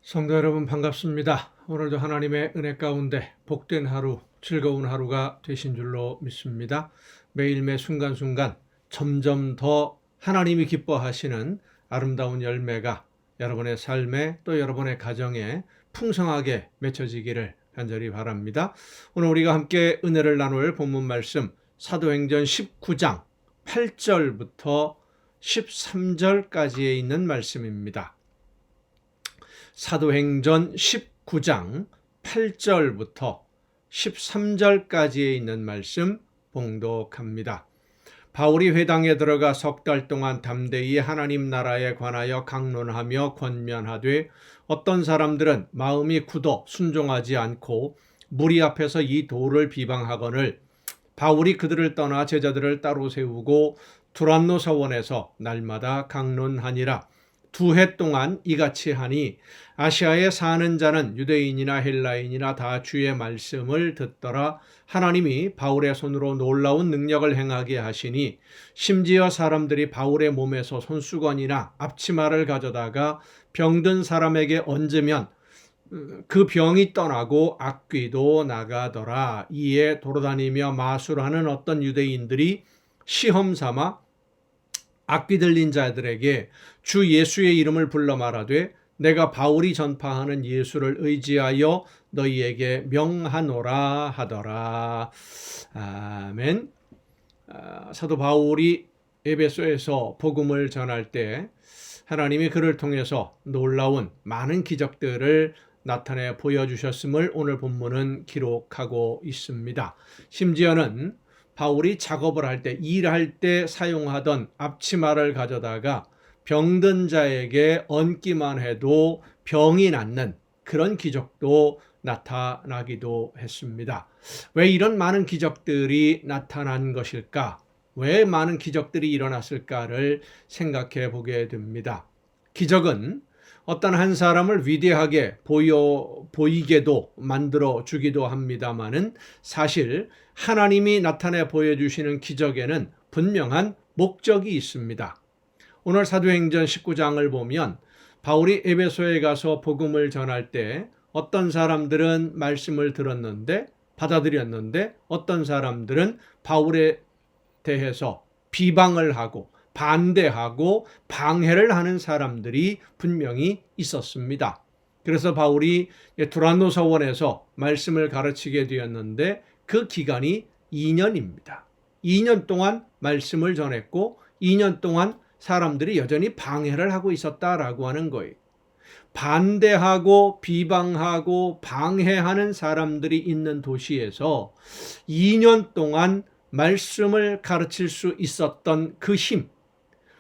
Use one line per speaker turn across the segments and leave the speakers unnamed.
성도 여러분 반갑습니다. 오늘도 하나님의 은혜 가운데 복된 하루, 즐거운 하루가 되신 줄로 믿습니다. 매일매 순간순간 점점 더 하나님이 기뻐하시는 아름다운 열매가 여러분의 삶에 또 여러분의 가정에 풍성하게 맺혀지기를 간절히 바랍니다. 오늘 우리가 함께 은혜를 나눌 본문 말씀 사도행전 19장 8절부터 13절까지에 있는 말씀입니다. 사도행전 19장 8절부터 13절까지에 있는 말씀 봉독합니다. 바울이 회당에 들어가 석 달 동안 담대히 하나님 나라에 관하여 강론하며 권면하되 어떤 사람들은 마음이 굳어 순종하지 않고 무리 앞에서 이 도를 비방하거늘 바울이 그들을 떠나 제자들을 따로 세우고 두란노 서원에서 날마다 강론하니라. 2해 동안 이같이 하니 아시아에 사는 자는 유대인이나 헬라인이나 다 주의 말씀을 듣더라. 하나님이 바울의 손으로 놀라운 능력을 행하게 하시니 심지어 사람들이 바울의 몸에서 손수건이나 앞치마를 가져다가 병든 사람에게 얹으면 그 병이 떠나고 악귀도 나가더라. 이에 돌아다니며 마술하는 어떤 유대인들이 시험 삼아 악귀 들린 자들에게 주 예수의 이름을 불러 말하되 내가 바울이 전파하는 예수를 의지하여 너희에게 명하노라 하더라. 아멘. 사도 바울이 에베소에서 복음을 전할 때 하나님이 그를 통해서 놀라운 많은 기적들을 나타내 보여주셨음을 오늘 본문은 기록하고 있습니다. 심지어는 바울이 작업을 할 때, 일할 때 사용하던 앞치마를 가져다가 병든 자에게 얹기만 해도 병이 낫는 그런 기적도 나타나기도 했습니다. 왜 이런 많은 기적들이 나타난 것일까? 왜 많은 기적들이 일어났을까를 생각해 보게 됩니다. 기적은 어떤 한 사람을 위대하게 보이게도 만들어 주기도 합니다마는 사실 하나님이 나타내 보여주시는 기적에는 분명한 목적이 있습니다. 오늘 사도행전 19장을 보면 바울이 에베소에 가서 복음을 전할 때 어떤 사람들은 말씀을 들었는데 받아들였는데 어떤 사람들은 바울에 대해서 비방을 하고 반대하고 방해를 하는 사람들이 분명히 있었습니다. 그래서 바울이 두란노 서원에서 말씀을 가르치게 되었는데 그 기간이 2년입니다. 2년 동안 말씀을 전했고 2년 동안 사람들이 여전히 방해를 하고 있었다라고 하는 거예요. 반대하고 비방하고 방해하는 사람들이 있는 도시에서 2년 동안 말씀을 가르칠 수 있었던 그 힘,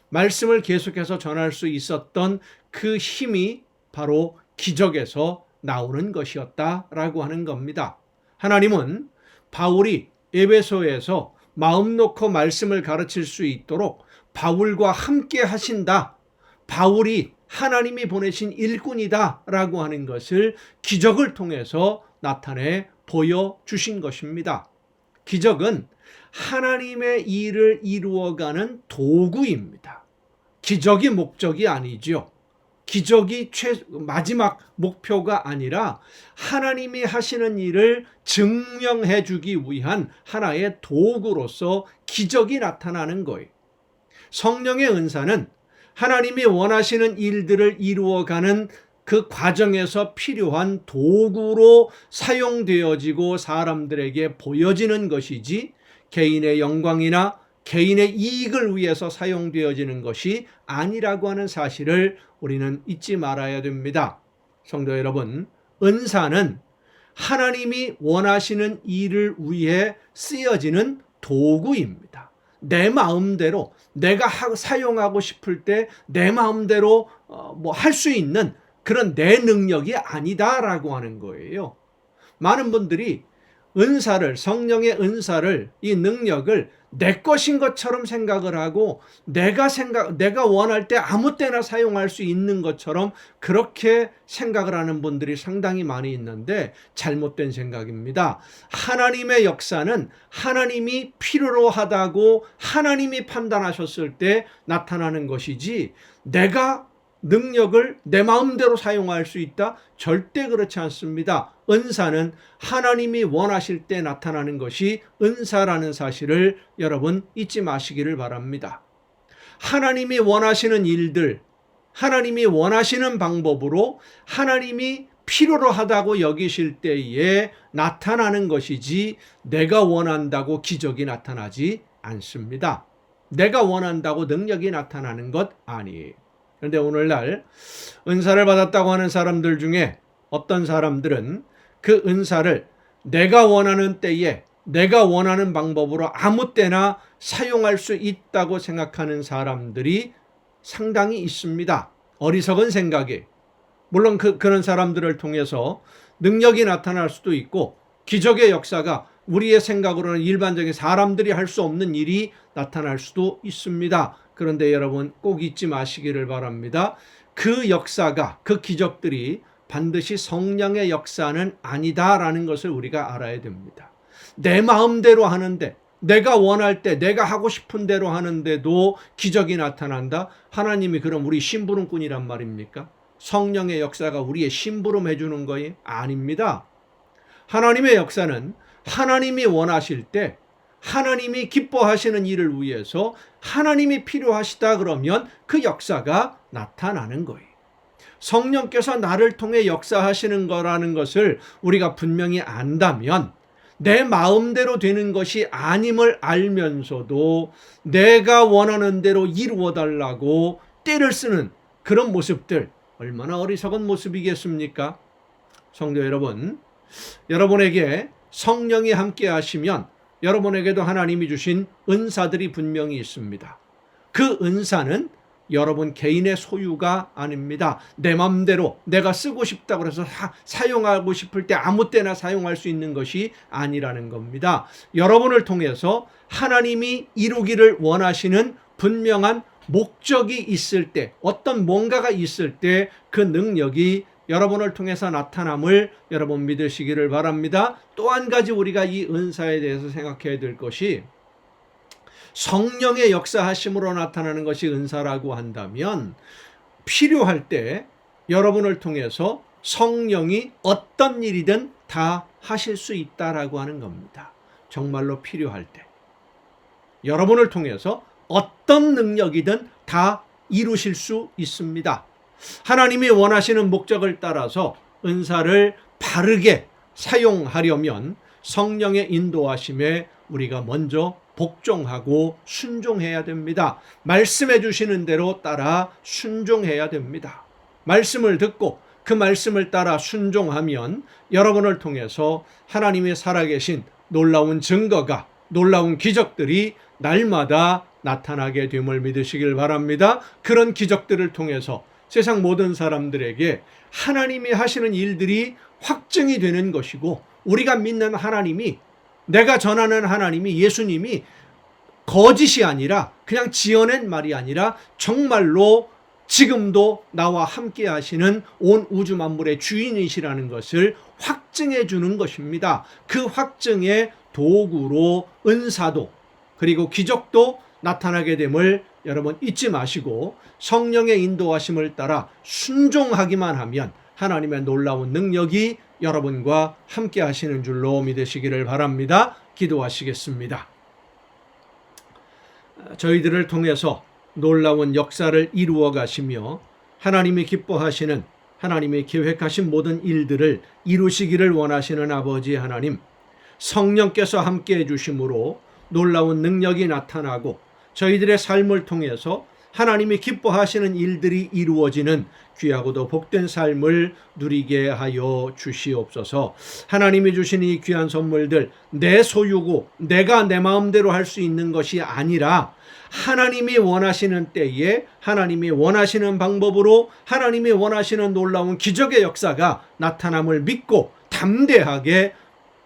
말씀을 계속해서 전할 수 있었던 그 힘이 바로 기적에서 나오는 것이었다라고 하는 겁니다. 하나님은 바울이 에베소에서 마음 놓고 말씀을 가르칠 수 있도록 바울과 함께 하신다. 바울이 하나님이 보내신 일꾼이다 라고 하는 것을 기적을 통해서 나타내 보여주신 것입니다. 기적은 하나님의 일을 이루어가는 도구입니다. 기적이 목적이 아니죠. 기적이 마지막 목표가 아니라 하나님이 하시는 일을 증명해 주기 위한 하나의 도구로서 기적이 나타나는 거예요. 성령의 은사는 하나님이 원하시는 일들을 이루어가는 그 과정에서 필요한 도구로 사용되어지고 사람들에게 보여지는 것이지 개인의 영광이나 개인의 이익을 위해서 사용되어지는 것이 아니라고 하는 사실을 우리는 잊지 말아야 됩니다. 성도 여러분, 은사는 하나님이 원하시는 일을 위해 쓰여지는 도구입니다. 내 마음대로 내가 사용하고 싶을 때 내 마음대로 할 수 있는 그런 내 능력이 아니다라고 하는 거예요. 많은 분들이 은사를, 성령의 은사를, 이 능력을 내 것인 것처럼 생각을 하고 내가 원할 때 아무 때나 사용할 수 있는 것처럼 그렇게 생각을 하는 분들이 상당히 많이 있는데 잘못된 생각입니다. 하나님의 역사는 하나님이 필요로 하다고 하나님이 판단하셨을 때 나타나는 것이지 내가 능력을 내 마음대로 사용할 수 있다? 절대 그렇지 않습니다. 은사는 하나님이 원하실 때 나타나는 것이 은사라는 사실을 여러분 잊지 마시기를 바랍니다. 하나님이 원하시는 일들, 하나님이 원하시는 방법으로 하나님이 필요로 하다고 여기실 때에 나타나는 것이지 내가 원한다고 기적이 나타나지 않습니다. 내가 원한다고 능력이 나타나는 것 아니에요. 그런데 오늘날 은사를 받았다고 하는 사람들 중에 어떤 사람들은 그 은사를 내가 원하는 때에 내가 원하는 방법으로 아무 때나 사용할 수 있다고 생각하는 사람들이 상당히 있습니다. 어리석은 생각에. 물론 그런 사람들을 통해서 능력이 나타날 수도 있고 기적의 역사가 우리의 생각으로는 일반적인 사람들이 할 수 없는 일이 나타날 수도 있습니다. 그런데 여러분 꼭 잊지 마시기를 바랍니다. 그 역사가, 그 기적들이 반드시 성령의 역사는 아니다라는 것을 우리가 알아야 됩니다. 내 마음대로 하는데, 내가 원할 때, 내가 하고 싶은 대로 하는데도 기적이 나타난다? 하나님이 그럼 우리 심부름꾼이란 말입니까? 성령의 역사가 우리의 심부름 해주는 거예요? 아닙니다. 하나님의 역사는 하나님이 원하실 때 하나님이 기뻐하시는 일을 위해서 하나님이 필요하시다 그러면 그 역사가 나타나는 거예요. 성령께서 나를 통해 역사하시는 거라는 것을 우리가 분명히 안다면 내 마음대로 되는 것이 아님을 알면서도 내가 원하는 대로 이루어 달라고 떼를 쓰는 그런 모습들, 얼마나 어리석은 모습이겠습니까? 성도 여러분, 여러분에게 성령이 함께 하시면 여러분에게도 하나님이 주신 은사들이 분명히 있습니다. 그 은사는 여러분 개인의 소유가 아닙니다. 내 맘대로 내가 쓰고 싶다고 해서 사용하고 싶을 때 아무 때나 사용할 수 있는 것이 아니라는 겁니다. 여러분을 통해서 하나님이 이루기를 원하시는 분명한 목적이 있을 때, 어떤 뭔가가 있을 때 그 능력이 여러분을 통해서 나타남을 여러분 믿으시기를 바랍니다. 또 한 가지 우리가 이 은사에 대해서 생각해야 될 것이 성령의 역사하심으로 나타나는 것이 은사라고 한다면 필요할 때 여러분을 통해서 성령이 어떤 일이든 다 하실 수 있다라고 하는 겁니다. 정말로 필요할 때 여러분을 통해서 어떤 능력이든 다 이루실 수 있습니다. 하나님이 원하시는 목적을 따라서 은사를 바르게 사용하려면 성령의 인도하심에 우리가 먼저 복종하고 순종해야 됩니다. 말씀해 주시는 대로 따라 순종해야 됩니다. 말씀을 듣고 그 말씀을 따라 순종하면 여러분을 통해서 하나님의 살아계신 놀라운 증거가, 놀라운 기적들이 날마다 나타나게 됨을 믿으시길 바랍니다. 그런 기적들을 통해서 세상 모든 사람들에게 하나님이 하시는 일들이 확증이 되는 것이고 우리가 믿는 하나님이, 내가 전하는 하나님이, 예수님이 거짓이 아니라 그냥 지어낸 말이 아니라 정말로 지금도 나와 함께 하시는 온 우주 만물의 주인이시라는 것을 확증해 주는 것입니다. 그 확증의 도구로 은사도 그리고 기적도 나타나게 됨을 여러분 잊지 마시고 성령의 인도하심을 따라 순종하기만 하면 하나님의 놀라운 능력이 여러분과 함께 하시는 줄로 믿으시기를 바랍니다. 기도하시겠습니다. 저희들을 통해서 놀라운 역사를 이루어 가시며 하나님이 기뻐하시는, 하나님이 계획하신 모든 일들을 이루시기를 원하시는 아버지 하나님, 성령께서 함께 해주심으로 놀라운 능력이 나타나고 저희들의 삶을 통해서 하나님이 기뻐하시는 일들이 이루어지는 귀하고도 복된 삶을 누리게 하여 주시옵소서. 하나님이 주신 이 귀한 선물들 내 소유고 내가 내 마음대로 할 수 있는 것이 아니라 하나님이 원하시는 때에 하나님이 원하시는 방법으로 하나님이 원하시는 놀라운 기적의 역사가 나타남을 믿고 담대하게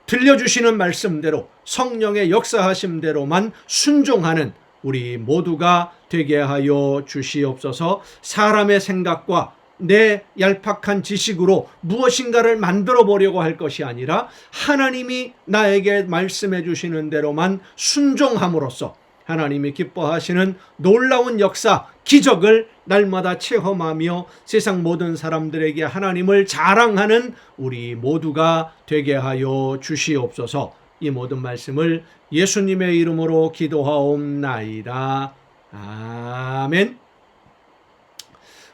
들려주시는 말씀대로 성령의 역사하심대로만 순종하는 우리 모두가 되게 하여 주시옵소서. 사람의 생각과 내 얄팍한 지식으로 무엇인가를 만들어 보려고 할 것이 아니라 하나님이 나에게 말씀해 주시는 대로만 순종함으로써 하나님이 기뻐하시는 놀라운 역사, 기적을 날마다 체험하며 세상 모든 사람들에게 하나님을 자랑하는 우리 모두가 되게 하여 주시옵소서. 이 모든 말씀을 예수님의 이름으로 기도하옵나이다. 아멘.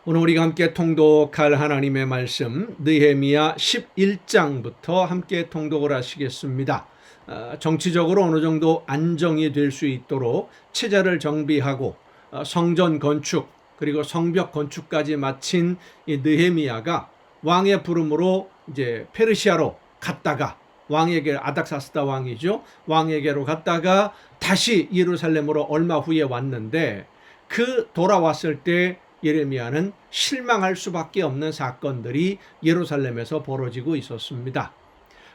오늘 우리가 함께 통독할 하나님의 말씀 느헤미야 11장부터 함께 통독을 하시겠습니다. 정치적으로 어느 정도 안정이 될 수 있도록 체제를 정비하고 성전 건축 그리고 성벽 건축까지 마친 이 느헤미야가 왕의 부름으로 이제 페르시아로 갔다가 왕에게 아닥사스다 왕이죠. 왕에게로 갔다가 다시 예루살렘으로 얼마 후에 왔는데 그 돌아왔을 때 예레미야는 실망할 수밖에 없는 사건들이 예루살렘에서 벌어지고 있었습니다.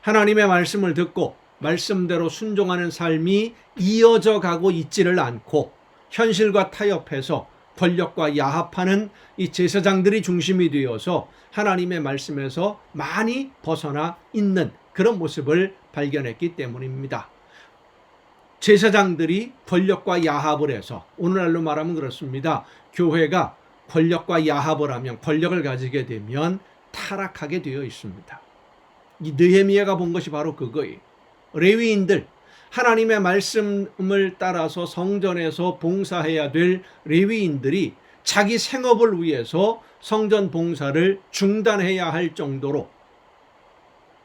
하나님의 말씀을 듣고 말씀대로 순종하는 삶이 이어져 가고 있지를 않고 현실과 타협해서 권력과 야합하는 이 제사장들이 중심이 되어서 하나님의 말씀에서 많이 벗어나 있는 그런 모습을 발견했기 때문입니다. 제사장들이 권력과 야합을 해서 오늘날로 말하면 그렇습니다. 교회가 권력과 야합을 하면 권력을 가지게 되면 타락하게 되어 있습니다. 이 느헤미야가 본 것이 바로 그거예요. 레위인들, 하나님의 말씀을 따라서 성전에서 봉사해야 될 레위인들이 자기 생업을 위해서 성전 봉사를 중단해야 할 정도로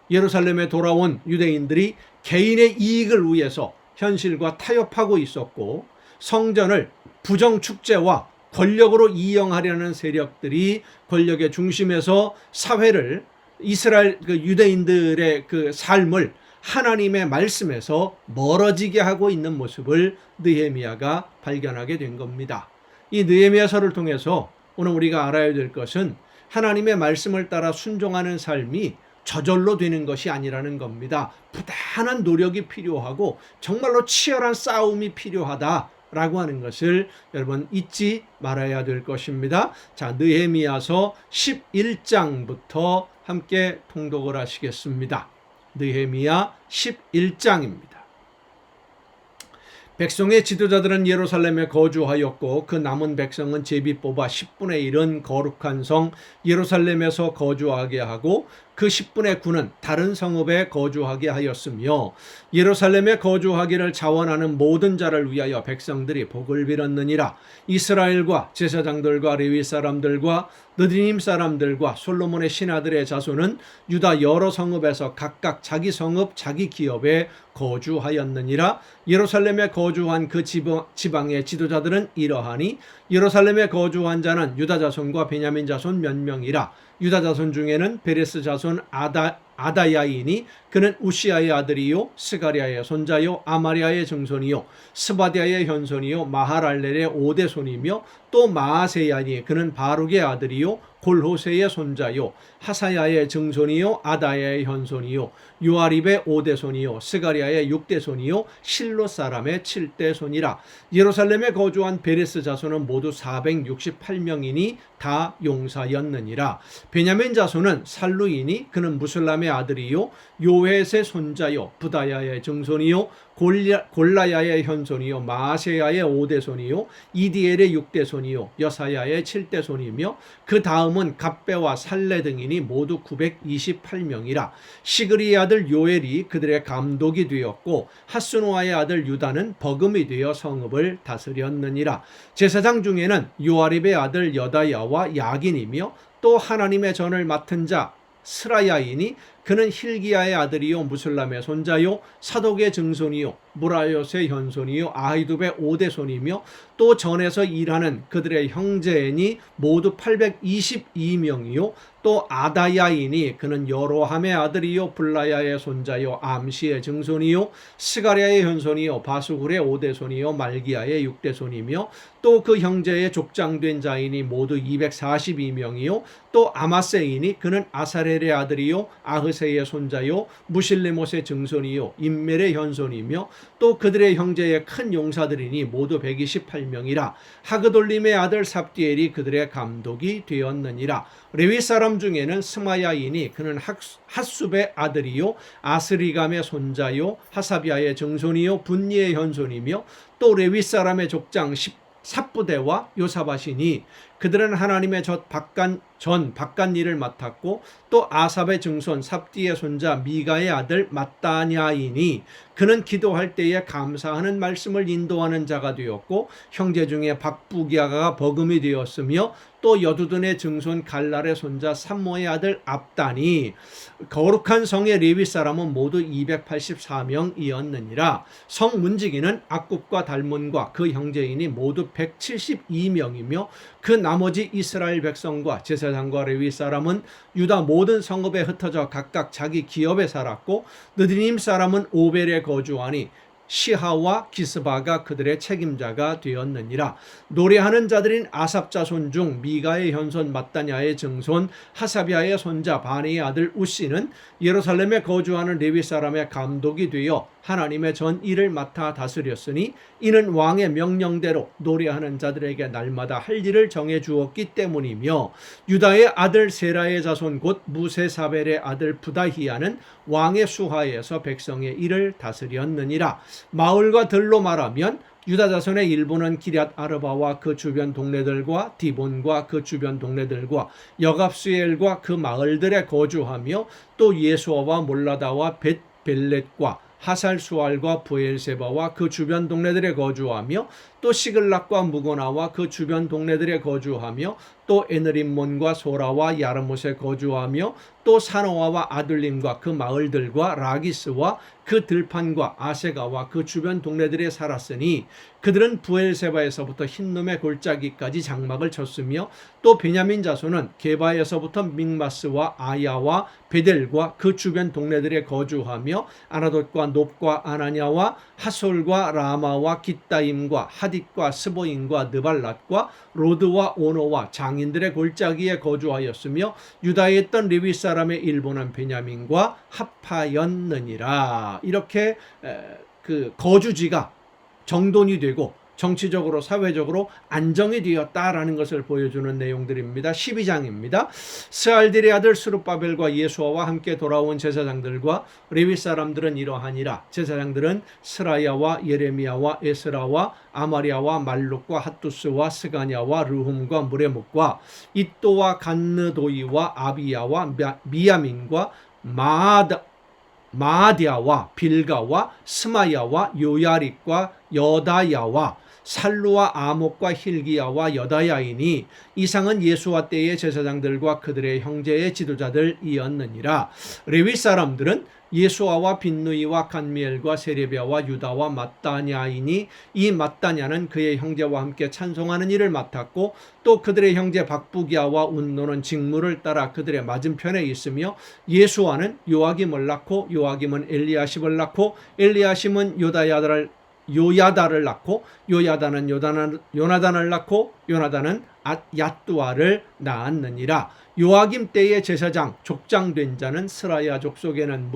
예루살렘에 돌아온 유대인들이 개인의 이익을 위해서 현실과 타협하고 있었고 성전을 부정축제와 권력으로 이용하려는 세력들이 권력의 중심에서 사회를 이스라엘 유대인들의 그 삶을 하나님의 말씀에서 멀어지게 하고 있는 모습을 느헤미야가 발견하게 된 겁니다. 이 느헤미야서를 통해서 오늘 우리가 알아야 될 것은 하나님의 말씀을 따라 순종하는 삶이 저절로 되는 것이 아니라는 겁니다. 부단한 노력이 필요하고 정말로 치열한 싸움이 필요하다라고 하는 것을 여러분 잊지 말아야 될 것입니다. 자, 느헤미야서 11장부터 함께 통독을 하시겠습니다. 느헤미야 11장입니다. 백성의 지도자들은 예루살렘에 거주하였고 그 남은 백성은 제비 뽑아 10분의 1은 거룩한 성 예루살렘에서 거주하게 하고 그 10분의 9는 다른 성읍에 거주하게 하였으며 예루살렘에 거주하기를 자원하는 모든 자를 위하여 백성들이 복을 빌었느니라. 이스라엘과 제사장들과 레위 사람들과 느디님 사람들과 솔로몬의 신하들의 자손은 유다 여러 성읍에서 각각 자기 성읍 자기 기업에 거주하였느니라. 예루살렘에 거주한 그 지방의 지도자들은 이러하니 예루살렘에 거주한 자는 유다 자손과 베냐민 자손 몇 명이라. 유다 자손 중에는 베레스 자손 아다야이니 그는 우시아의 아들이요 스가리아의 손자요 아마리아의 증손이요 스바디아의 현손이요 마하랄렐의 5대 손이며 또 마아세야니 그는 바룩의 아들이요 골호세의 손자요 하사야의 증손이요 아다야의 현손이요 요아립의 5대 손이요 스가리아의 6대 손이요 실로 사람의 7대 손이라. 예루살렘에 거주한 베레스 자손은 모두 468명이니 다 용사였느니라. 베냐민 자손은 살루이니 그는 무슬람의 아들이요 요헷의 손자요 부다야의 증손이요 골라야의 현손이요 마아세야의 5대 손이요 이디엘의 6대 손이요 여사야의 7대 손이며 그 다음은 갑배와 살레 등이니 모두 928명이라. 시그리의 아들 요엘이 그들의 감독이 되었고 하스노아의 아들 유다는 버금이 되어 성읍을 다스렸느니라. 제사장 중에는 요아립의 아들 여다야와 야긴이며 또 하나님의 전을 맡은 자 스라야이니 그는 힐기야의 아들이요 무슬람의 손자요 사독의 증손이요 무라요스의 현손이요 아히둡의 5대 손이며 또 전에서 일하는 그들의 형제니 모두 822명이요 또 아다야이니 그는 여로함의 아들이요 블라야의 손자요 암시의 증손이요 스가랴의 현손이요 바수굴의 5대 손이요 말기야의 6대 손이며 또 그 형제의 족장된 자이니 모두 242명이요 또 아마세이니 그는 아사렐의 아들이요 아흐세의 손자요 무실레못의 증손이요 임멜의 현손이며 또 그들의 형제의 큰 용사들이니 모두 128명이라. 하그돌림의 아들 삽디엘이 그들의 감독이 되었느니라. 레위 사람 중에는 스마야이니 그는 핫숲의 아들이요 아스리감의 손자요 하사비아의 증손이요 분니의 현손이며 또 레위 사람의 족장 삽부대와 요사밭이니 그들은 하나님의 전 바깥일을 맡았고 또 아삽의 증손 삽디의 손자 미가의 아들 mattanya이니 그는 기도할 때에 감사하는 말씀을 인도하는 자가 되었고 형제 중에 박부기야가 버금이 되었으며 또 여두둔의 증손 갈랄의 손자 삼모의 아들 압단이 거룩한 성의 레위 사람은 모두 284명이었느니라. 성 문지기는 악굽과 달몬과 그 형제인이 모두 172명이며 그 나머지 이스라엘 백성과 제사장과 레위 사람은 유다 모든 성읍에 흩어져 각각 자기 기업에 살았고 느디님 사람은 오벨에 거주하니 시하와 기스바가 그들의 책임자가 되었느니라. 노래하는 자들인 아삽 자손 중 미가의 현손 mattanya의 증손 하사비아의 손자 바니의 아들 우시는 예루살렘에 거주하는 레위 사람의 감독이 되어 하나님의 전 일을 맡아 다스렸으니 이는 왕의 명령대로 노래하는 자들에게 날마다 할 일을 정해 주었기 때문이며 유다의 아들 세라의 자손 곧 무세사벨의 아들 부다히야는 왕의 수하에서 백성의 일을 다스렸느니라. 마을과 들로 말하면 유다 자손의 일부는 기럇 아르바와 그 주변 동네들과 디본과 그 주변 동네들과 여갑수엘과 그 마을들에 거주하며 또 예수아와 몰라다와 벳벨렛과 하살수알과 부엘세바와 그 주변 동네들에 거주하며 또 시글락과 무고나와 그 주변 동네들에 거주하며 또 에느림몬과 소라와 야르못에 거주하며 또 사노아와 아둘림과 그 마을들과 라기스와 그 들판과 아세가와 그 주변 동네들에 살았으니 그들은 부엘세바에서부터 흰놈의 골짜기까지 장막을 쳤으며 또 베냐민 자손은 게바에서부터 믹마스와 아야와 베델과 그 주변 동네들에 거주하며 아나돗과 높과 아나냐와 하솔과 라마와 깃다임과 하딧과 스보임과 느발랏과 로드와 오노와 장인들의 골짜기에 거주하였으며 유다에 있던 레위 사람의 일부는 베냐민과 합하였느니라. 이렇게 그 거주지가 정돈이 되고 정치적으로 사회적으로 안정이 되었다라는 것을 보여주는 내용들입니다. 12장입니다. 스알딜의 아들 스룹바벨과 예수아와 함께 돌아온 제사장들과 레위 사람들은 이러하니라. 제사장들은 스라야와 예레미야와 에스라와 아마리아와 말룩과 핫두스와 스가냐와 르훔과 무레묵과 이또와 간느도이와 아비야와 미야민과 마아디아와 빌가와 스마야와 요야릭과 여다야와 살루와 아목과 힐기야와 여다야이니 이상은 예수와 때의 제사장들과 그들의 형제의 지도자들이었느니라. 레위 사람들은 예수아와 빈누이와 간미엘과 세레비아와 유다와 mattanya이니 이 mattanya는 그의 형제와 함께 찬송하는 일을 맡았고 또 그들의 형제 박부기야와 운노는 직무를 따라 그들의 맞은편에 있으며 예수아는 요아김을 낳고 요아김은 엘리야십을 낳고 엘리야십은 요야다를 낳고 요야다는 요나단을 낳고 요나단은 얏두아를 낳았느니라. 요아김 때의 제사장 족장된 자는 스라야 족속에는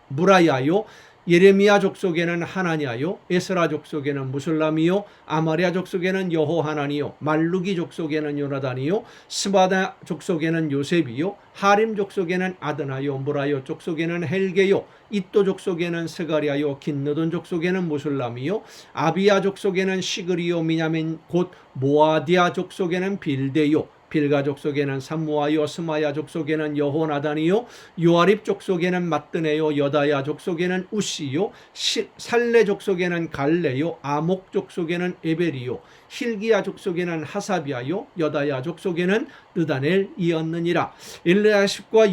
무라야요 예레미야 족속에는 하나냐요 에스라 족속에는 무술람이요 아마리아 족속에는 여호하나니요 말루기 족속에는 요나단이요 스바다 족속에는 요셉이요 하림 족속에는 아드나요 무라요 족속에는 헬게요 이또 족속에는 스가랴요 긴느돈 족속에는 무술람이요 아비야 족속에는 시그리요 미냐민 곧 모아디아 족속에는 빌데요 빌가 족속에는 삼무아요 스마야 족속에는 여호나단이요 요아립 족속에는 matte네요 여다야 족속에는 우시요 살레 족속에는 갈레요 아목 족속에는 에벨이요 힐기야 족속에는 하사비아요 여다야 족속에는 느다넬이었느니라. 엘리야십과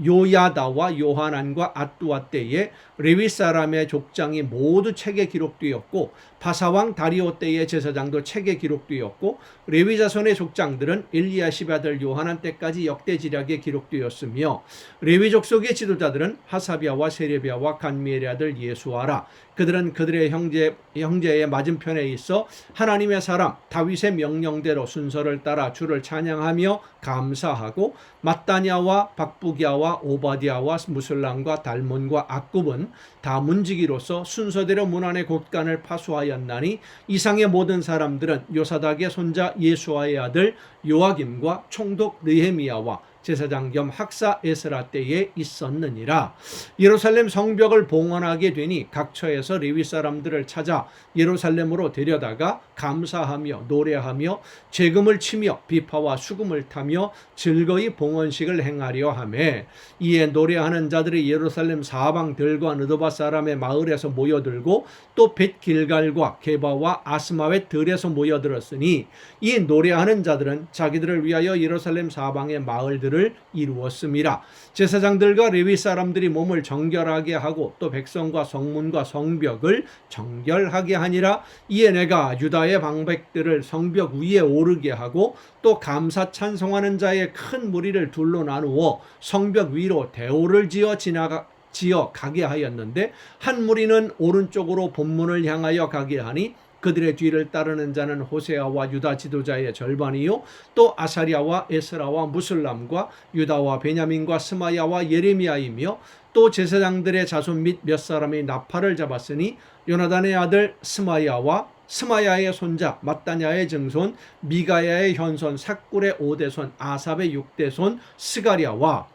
요야다와 요하난과 앗두아 때에 레위 사람의 족장이 모두 책에 기록되었고 바사왕 다리오 때의 제사장도 책에 기록되었고 레위 자손의 족장들은 엘리야십 아들 요하난 때까지 역대지략에 기록되었으며 레위 족속의 지도자들은 하사비아와 세레비아와 간미엘의 아들 예수아라. 그들은 그들의 형제의 맞은편에 있어 하나님의 사람 다윗의 명령대로 순서를 따라 주를 찬양하며 감사하고 mattanya와 박부기야와 오바디아와 무술람과 달몬과 악굽은 다 문지기로서 순서대로 문 안의 곳간을 파수하였나니 이상의 모든 사람들은 요사닥의 손자 예수아의 아들 요아김과 총독 느헤미야와 제사장 겸 학사 에스라 때에 있었느니라. 예루살렘 성벽을 봉헌하게 되니 각처에서 레위 사람들을 찾아 예루살렘으로 데려다가 감사하며 노래하며 제금을 치며 비파와 수금을 타며 즐거이 봉헌식을 행하려 하매, 이에 노래하는 자들이 예루살렘 사방들과 느도바 사람의 마을에서 모여들고 또 벳길갈과 게바와 아스마웻 들에서 모여들었으니, 이 노래하는 자들은 자기들을 위하여 예루살렘 사방의 마을들을 이루었음이라. 제사장들과 레위 사람들이 몸을 정결하게 하고 또 백성과 성문과 성벽을 정결하게 하니라. 이에 내가 유다의 방백들을 성벽 위에 오르게 하고 또 감사 찬송하는 자의 큰 무리를 둘로 나누어 성벽 위로 대오를 지어 가게 하였는데, 한 무리는 오른쪽으로 본문을 향하여 가게 하니 그들의 뒤를 따르는 자는 호세아와 유다 지도자의 절반이요 또 아사랴와 에스라와 무슬람과 유다와 베냐민과 스마야와 예레미야이며, 또 제사장들의 자손 및 몇 사람이 나팔을 잡았으니 요나단의 아들 스마야와 스마야의 손자 마따냐의 증손 미가야의 현손 삭굴의 5대손 아삽의 6대손 스가랴와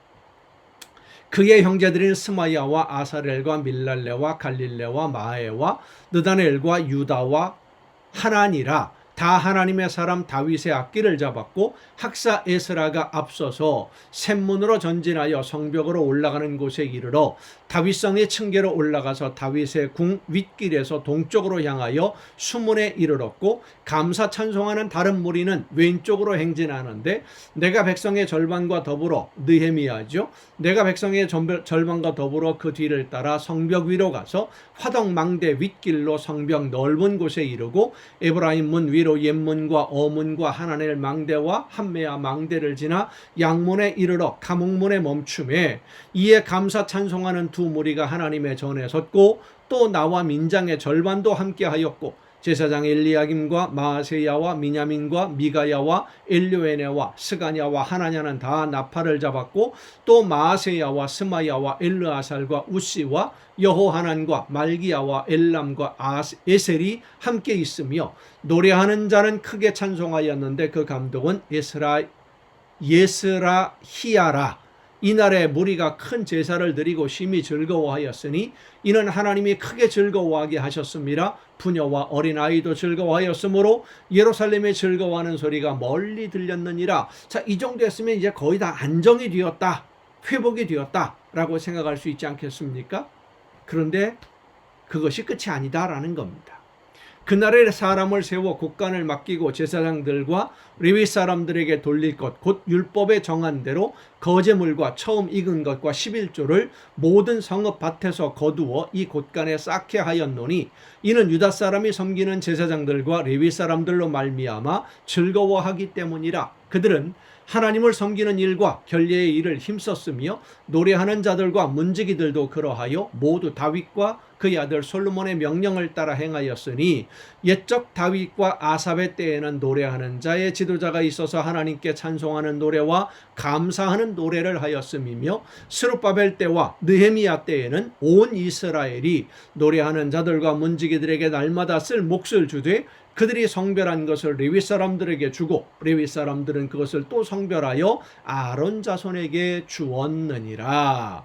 그의 형제들인 스마야와 아사렐과 밀랄레와 갈릴레와 마에와 느다넬과 유다와 하나니라. 다 하나님의 사람 다윗의 악기를 잡았고, 학사 에스라가 앞서서 샘문으로 전진하여 성벽으로 올라가는 곳에 이르러 다윗성의 층계로 올라가서 다윗의 궁 윗길에서 동쪽으로 향하여 수문에 이르렀고, 감사 찬송하는 다른 무리는 왼쪽으로 행진하는데, 내가 백성의 절반과 더불어 느헤미야죠, 내가 백성의 절반과 더불어 그 뒤를 따라 성벽 위로 가서 화덕망대 윗길로 성벽 넓은 곳에 이르고 에브라임 문 위로 옛문과 어문과 하나넬 망대와 한메아 망대를 지나 양문에 이르러 가목문에 멈춤에, 이에 감사 찬송하는 두 무리가 하나님의 전에 섰고 또 나와 민장의 절반도 함께 하였고, 제사장 엘리야김과 마아세야와 미냐민과 미가야와 엘료에네와 스가냐와 하나냐는 다 나팔을 잡았고, 또 마아세야와 스마야와 엘르아살과 우시와 여호하난과 말기야와 엘람과 에셀이 함께 있으며, 노래하는 자는 크게 찬송하였는데 그 감독은 예스라히야라. 이날에 무리가 큰 제사를 드리고 심히 즐거워하였으니 이는 하나님이 크게 즐거워하게 하셨음이라. 부녀와 어린아이도 즐거워하였으므로 예루살렘에 즐거워하는 소리가 멀리 들렸느니라. 자, 이 정도 했으면 이제 거의 다 안정이 되었다, 회복이 되었다 라고 생각할 수 있지 않겠습니까? 그런데 그것이 끝이 아니다라는 겁니다. 그날에 사람을 세워 곳간을 맡기고 제사장들과 레위 사람들에게 돌릴 것, 곧 율법에 정한 대로 거제물과 처음 익은 것과 11조를 모든 성읍 밭에서 거두어 이 곳간에 쌓게 하였노니, 이는 유다 사람이 섬기는 제사장들과 레위 사람들로 말미암아 즐거워하기 때문이라. 그들은 하나님을 섬기는 일과 결례의 일을 힘썼으며 노래하는 자들과 문지기들도 그러하여 모두 다윗과 그의 아들 솔로몬의 명령을 따라 행하였으니, 옛적 다윗과 아삽의 때에는 노래하는 자의 지도자가 있어서 하나님께 찬송하는 노래와 감사하는 노래를 하였음이며, 스룹바벨 때와 느헤미야 때에는 온 이스라엘이 노래하는 자들과 문지기들에게 날마다 쓸 몫을 주되 그들이 성별한 것을 레위 사람들에게 주고 레위 사람들은 그것을 또 성별하여 아론 자손에게 주었느니라.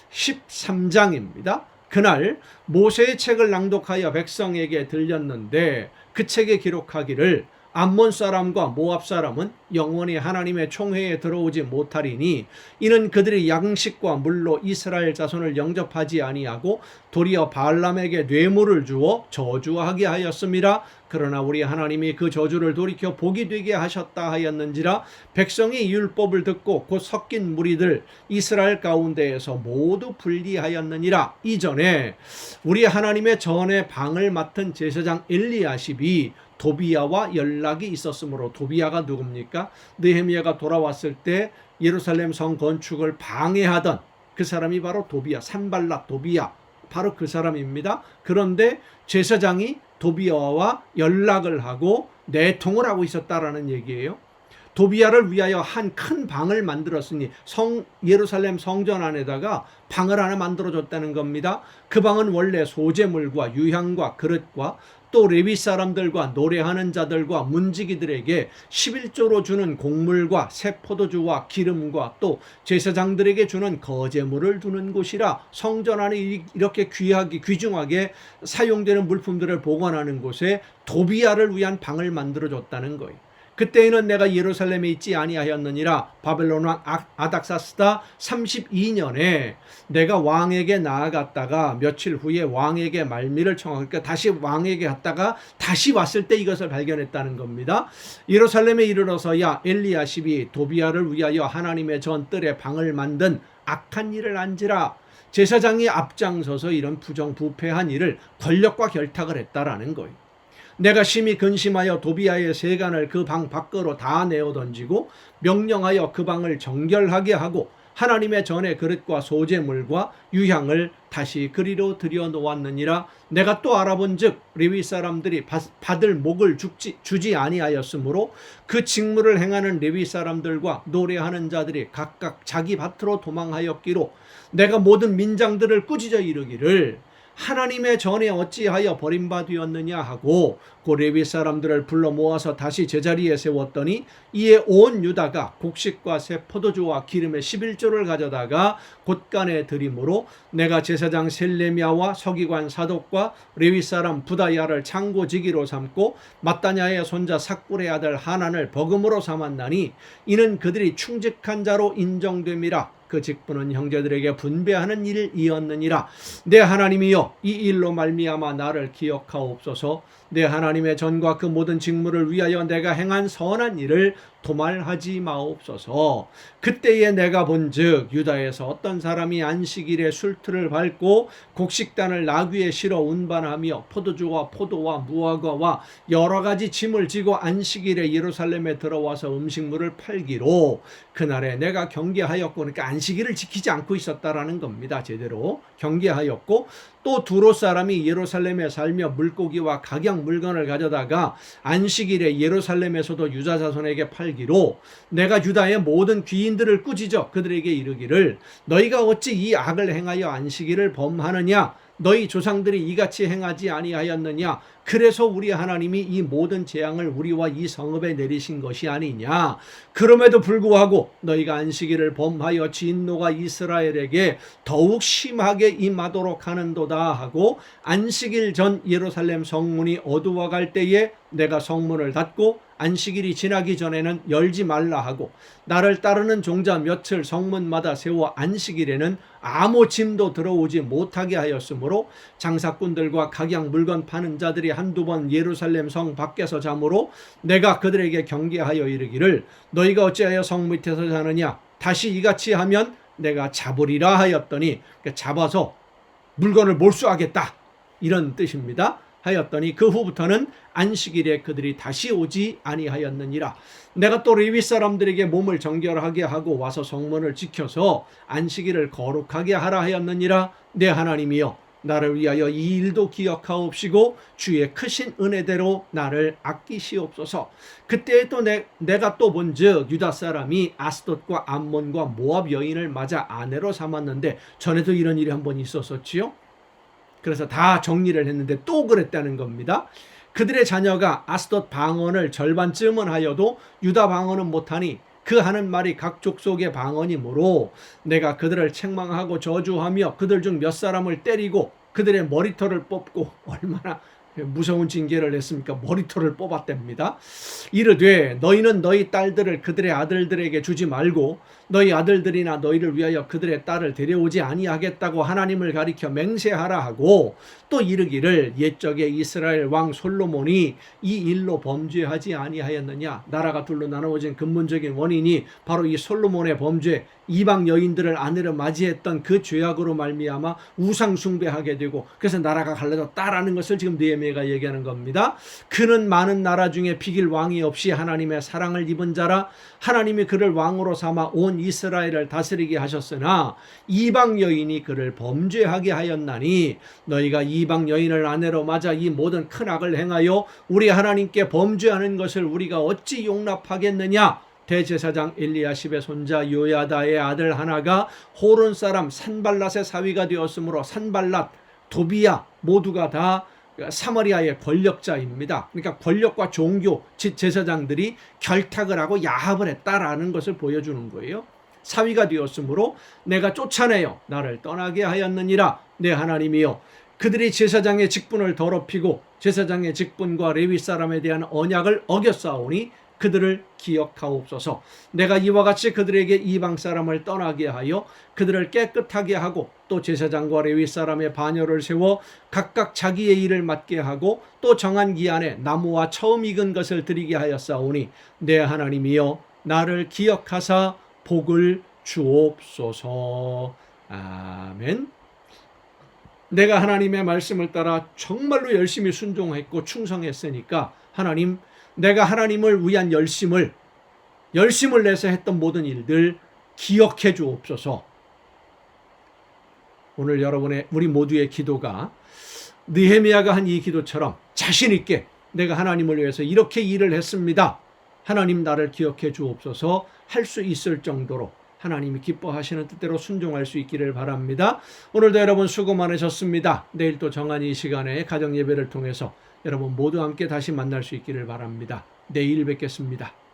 13장입니다. 그날 모세의 책을 낭독하여 백성에게 들렸는데 그 책에 기록하기를, 암몬 사람과 모압 사람은 영원히 하나님의 총회에 들어오지 못하리니, 이는 그들이 양식과 물로 이스라엘 자손을 영접하지 아니하고 도리어 바알람에게 뇌물을 주어 저주하게 하였음이라. 그러나 우리 하나님이 그 저주를 돌이켜 복이 되게 하셨다 하였는지라. 백성이 율법을 듣고 곧 섞인 무리들 이스라엘 가운데에서 모두 분리하였느니라. 이전에 우리 하나님의 전에 방을 맡은 제사장 엘리야십이 도비야와 연락이 있었으므로, 도비야가 누굽니까? 느헤미야가 돌아왔을 때 예루살렘 성 건축을 방해하던 그 사람이 바로 도비야, 산발랏 도비야, 바로 그 사람입니다. 그런데 제사장이 도비야와 연락을 하고 내통을 하고 있었다라는 얘기예요. 도비야를 위하여 한 큰 방을 만들었으니 예루살렘 성전 안에다가 방을 하나 만들어줬다는 겁니다. 그 방은 원래 소재물과 유향과 그릇과 또 레위 사람들과 노래하는 자들과 문지기들에게 11조로 주는 곡물과 새 포도주와 기름과 또 제사장들에게 주는 거제물을 두는 곳이라, 성전 안에 이렇게 귀중하게 사용되는 물품들을 보관하는 곳에 도비야를 위한 방을 만들어줬다는 거예요. 그때에는 내가 예루살렘에 있지 아니하였느니라. 바벨론 왕 아닥사스다 32년에 내가 왕에게 나아갔다가 며칠 후에 왕에게 말미를 청하니까 다시 왕에게 갔다가 다시 왔을 때 이것을 발견했다는 겁니다. 예루살렘에 이르러서야 엘리야십이 도비야를 위하여 하나님의 전뜰에 방을 만든 악한 일을 안지라. 제사장이 앞장서서 이런 부정부패한 일을 권력과 결탁을 했다라는 거예요. 내가 심히 근심하여 도비야의 세간을 그 방 밖으로 다 내어 던지고 명령하여 그 방을 정결하게 하고 하나님의 전의 그릇과 소제물과 유향을 다시 그리로 들여 놓았느니라. 내가 또 알아본즉 레위 사람들이 받을 목을 주지 아니하였으므로 그 직무를 행하는 레위 사람들과 노래하는 자들이 각각 자기 밭으로 도망하였기로 내가 모든 민장들을 꾸짖어 이르기를 하나님의 전에 어찌하여 버림받았느냐 하고 그 레위 사람들을 불러 모아서 다시 제자리에 세웠더니 이에 온 유다가 곡식과 새 포도주와 기름의 11조를 가져다가 곳간에 드림으로 내가 제사장 셀레미야와 서기관 사독과 레위 사람 부다야를 창고지기로 삼고 마따냐의 손자 삭불의 아들 하난을 버금으로 삼았나니 이는 그들이 충직한 자로 인정됨이라. 그 직분은 형제들에게 분배하는 일이었느니라. 내 하나님이여, 이 일로 말미암아 나를 기억하옵소서. 내 하나님의 전과 그 모든 직무를 위하여 내가 행한 선한 일을 도말하지 마옵소서. 그때에 내가 본즉 유다에서 어떤 사람이 안식일에 술틀을 밟고 곡식단을 나귀에 실어 운반하며 포도주와 포도와 무화과와 여러 가지 짐을 지고 안식일에 예루살렘에 들어와서 음식물을 팔기로 그날에 내가 경계하였고, 그러니까 안식일을 지키지 않고 있었다라는 겁니다. 제대로 경계하였고, 또 두로 사람이 예루살렘에 살며 물고기와 각양 물건을 가져다가 안식일에 예루살렘에서도 유다 자손에게 팔기로 내가 유다의 모든 귀인들을 꾸짖어 그들에게 이르기를 너희가 어찌 이 악을 행하여 안식일을 범하느냐. 너희 조상들이 이같이 행하지 아니하였느냐. 그래서 우리 하나님이 이 모든 재앙을 우리와 이 성읍에 내리신 것이 아니냐. 그럼에도 불구하고 너희가 안식일을 범하여 진노가 이스라엘에게 더욱 심하게 임하도록 하는도다 하고 안식일 전 예루살렘 성문이 어두워갈 때에 내가 성문을 닫고 안식일이 지나기 전에는 열지 말라 하고 나를 따르는 종자 며칠 성문마다 세워 안식일에는 아무 짐도 들어오지 못하게 하였으므로 장사꾼들과 각양 물건 파는 자들이 한두 번 예루살렘 성 밖에서 자므로 내가 그들에게 경계하여 이르기를 너희가 어찌하여 성 밑에서 자느냐. 다시 이같이 하면 내가 잡으리라 하였더니, 잡아서 물건을 몰수하겠다 이런 뜻입니다. 하였더니 그 후부터는 안식일에 그들이 다시 오지 아니하였느니라. 내가 또 레위 사람들에게 몸을 정결하게 하고 와서 성문을 지켜서 안식일을 거룩하게 하라 하였느니라. 내 하나님이여, 나를 위하여 이 일도 기억하옵시고 주의 크신 은혜대로 나를 아끼시옵소서. 그때 또 내가 또 본즉 유다 사람이 아스돗과 암몬과 모압 여인을 맞아 아내로 삼았는데, 전에도 이런 일이 한번 있었었지요. 그래서 다 정리를 했는데 또 그랬다는 겁니다. 그들의 자녀가 아스돗 방언을 절반쯤은 하여도 유다 방언은 못하니 그 하는 말이 각 족속의 방언이므로 내가 그들을 책망하고 저주하며 그들 중 몇 사람을 때리고 그들의 머리털을 뽑고, 얼마나 무서운 징계를 했습니까? 머리털을 뽑았답니다. 이르되 너희는 너희 딸들을 그들의 아들들에게 주지 말고 너희 아들들이나 너희를 위하여 그들의 딸을 데려오지 아니하겠다고 하나님을 가리켜 맹세하라 하고, 또 이르기를 옛적에 이스라엘 왕 솔로몬이 이 일로 범죄하지 아니하였느냐. 나라가 둘로 나누어진 근본적인 원인이 바로 이 솔로몬의 범죄, 이방 여인들을 아내로 맞이했던 그 죄악으로 말미암아 우상 숭배하게 되고 그래서 나라가 갈라졌다라는 것을 지금 느헤미야가 얘기하는 겁니다. 그는 많은 나라 중에 비길 왕이 없이 하나님의 사랑을 입은 자라. 하나님이 그를 왕으로 삼아 온 이스라엘을 다스리게 하셨으나 이방 여인이 그를 범죄하게 하였나니 너희가 이방 여인을 아내로 맞아 이 모든 큰 악을 행하여 우리 하나님께 범죄하는 것을 우리가 어찌 용납하겠느냐. 대제사장 엘리야십의 손자 요야다의 아들 하나가 호론 사람 산발랏의 사위가 되었으므로 산발랏, 도비야 모두가 다 사마리아의 권력자입니다. 그러니까 권력과 종교 제사장들이 결탁을 하고 야합을 했다라는 것을 보여주는 거예요. 사위가 되었으므로 내가 쫓아내어 나를 떠나게 하였느니라. 내 하나님이여, 그들이 제사장의 직분을 더럽히고 제사장의 직분과 레위 사람에 대한 언약을 어겼사오니 그들을 기억하옵소서. 내가 이와 같이 그들에게 이방 사람을 떠나게 하여 그들을 깨끗하게 하고 또 제사장과 레위 사람의 반열을 세워 각각 자기의 일을 맡게 하고 또 정한 기한에 나무와 처음 익은 것을 드리게 하였사오니 내 하나님이여, 나를 기억하사 복을 주옵소서. 아멘. 내가 하나님의 말씀을 따라 정말로 열심히 순종했고 충성했으니까 하나님, 내가 하나님을 위한 열심을 내서 했던 모든 일들 기억해 주옵소서. 오늘 우리 모두의 기도가 느헤미야가 한 이 기도처럼 자신 있게 내가 하나님을 위해서 이렇게 일을 했습니다, 하나님 나를 기억해 주옵소서 할 수 있을 정도로 하나님이 기뻐하시는 뜻대로 순종할 수 있기를 바랍니다. 오늘도 여러분 수고 많으셨습니다. 내일 또 정한 이 시간에 가정 예배를 통해서 여러분 모두 함께 다시 만날 수 있기를 바랍니다. 내일 뵙겠습니다.